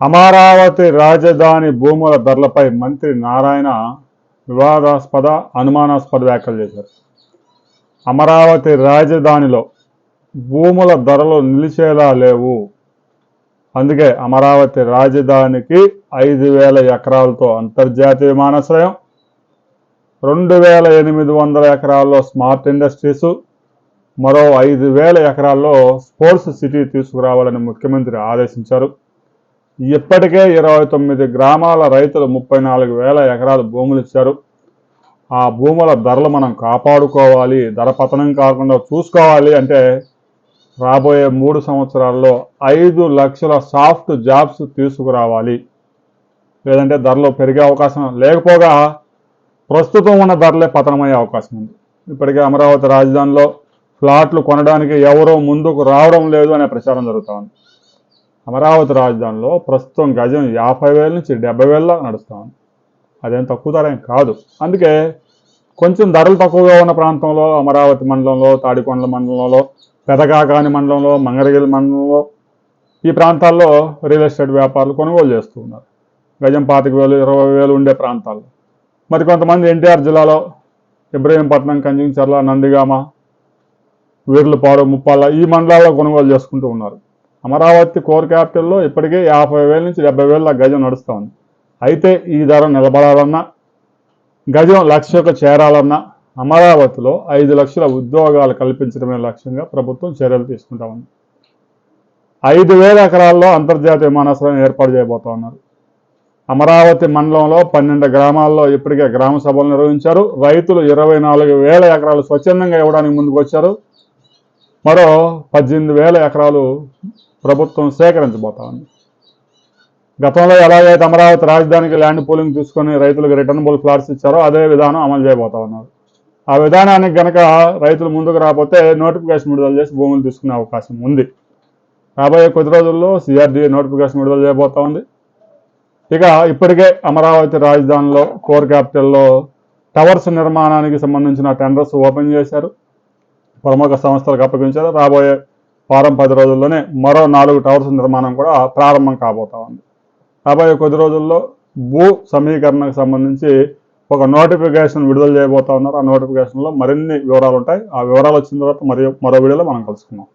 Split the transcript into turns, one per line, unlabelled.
అమరావతి రాజధాని భూముల ధరలపై మంత్రి నారాయణ వివాదాస్పద అనుమానాస్పద వ్యాఖ్యలు చేశారు. అమరావతి రాజధానిలో భూముల ధరలు నిలిచేలా లేవు, అందుకే అమరావతి రాజధానికి 5,000 ఎకరాలతో అంతర్జాతీయ విమానాశ్రయం, 2,800 ఎకరాల్లో స్మార్ట్ ఇండస్ట్రీస్, మరో 5,000 ఎకరాల్లో స్పోర్ట్స్ సిటీ తీసుకురావాలని ముఖ్యమంత్రి ఆదేశించారు. ఇప్పటికే 29 గ్రామాల రైతులు 34,000 ఎకరాలు భూములు ఇచ్చారు. ఆ భూముల ధరలు మనం కాపాడుకోవాలి, ధర పతనం కాకుండా చూసుకోవాలి అంటే రాబోయే 3 సంవత్సరాల్లో 5 లక్షల సాఫ్ట్ జాబ్స్ తీసుకురావాలి, లేదంటే ధరలు పెరిగే అవకాశం లేకపోగా ప్రస్తుతం ఉన్న ధరలే పతనమయ్యే అవకాశం ఉంది. ఇప్పటికే అమరావతి రాజధానిలో ఫ్లాట్లు కొనడానికి ఎవరూ ముందుకు రావడం లేదు అనే ప్రచారం జరుగుతూ ఉంది. అమరావతి రాజధానిలో ప్రస్తుతం గజం 50,000 నుంచి 70,000 నడుస్తూ ఉంది. అదేం తక్కువ ధర కాదు. అందుకే కొంచెం ధరలు తక్కువగా ఉన్న ప్రాంతంలో అమరావతి మండలంలో, తాడికొండల మండలంలో, పెదకాకాని మండలంలో, మంగళగిరి మండలంలో ఈ ప్రాంతాల్లో రియల్ ఎస్టేట్ వ్యాపారులు కొనుగోలు చేస్తూ ఉన్నారు. గజం 25,000, 20,000 ఉండే ప్రాంతాల్లో. మరి కొంతమంది ఎన్టీఆర్ జిల్లాలో ఇబ్రహీంపట్నం, కంచికచర్ల, నందిగామ, వీర్లపాడు, ముప్పాళ్ళ ఈ మండలాల్లో కొనుగోలు చేసుకుంటూ ఉన్నారు. అమరావతి కోర్ క్యాపిటల్లో ఇప్పటికే 50,000 నుంచి 70,000 గజం నడుస్తూ ఉంది. అయితే ఈ ధర నిలబడాలన్నా, గజం 1,00,000కు చేరాలన్నా అమరావతిలో 5 లక్షల ఉద్యోగాలు కల్పించడమే లక్ష్యంగా ప్రభుత్వం చర్యలు తీసుకుంటా ఉంది. 5,000 ఎకరాల్లో అంతర్జాతీయ విమానాశ్రయం ఏర్పాటు చేయబోతా ఉన్నారు. అమరావతి మండలంలో 12 గ్రామాల్లో ఇప్పటికే గ్రామ సభలు నిర్వహించారు. రైతులు 24,000 ఎకరాలు స్వచ్ఛందంగా ఇవ్వడానికి ముందుకు వచ్చారు. మరో 18,000 ఎకరాలు ప్రభుత్వం సేకరించబోతా ఉంది. గతంలో ఎలాగైతే అమరావతి రాజధానికి ల్యాండ్ పూలింగ్ తీసుకొని రైతులకు రిటర్నబుల్ ఫ్లాట్స్ ఇచ్చారో అదే విధానం అమలు చేయబోతా ఉన్నారు. ఆ విధానానికి గనక రైతులు ముందుకు రాకపోతే నోటిఫికేషన్ విడుదల చేసి భూములు తీసుకునే అవకాశం ఉంది. రాబోయే కొద్ది రోజుల్లో CRDA నోటిఫికేషన్ విడుదల చేయబోతా ఉంది. ఇక ఇప్పటికే అమరావతి రాజధానిలో కోర్ క్యాపిటల్లో టవర్స్ నిర్మాణానికి సంబంధించిన టెండర్స్ ఓపెన్ చేశారు, ప్రముఖ సంస్థలకు అప్పగించారు. రాబోయే వారం 10 రోజుల్లోనే మరో 4 టవర్స్ నిర్మాణం కూడా ప్రారంభం కాబోతా ఉంది. రాబోయే కొద్ది రోజుల్లో భూ సమీకరణకు సంబంధించి ఒక నోటిఫికేషన్ విడుదల చేయబోతా ఉన్నారు. ఆ నోటిఫికేషన్లో మరిన్ని వివరాలు ఉంటాయి. ఆ వివరాలు వచ్చిన తర్వాత మరో వీడియోలో మనం కలుసుకుందాం.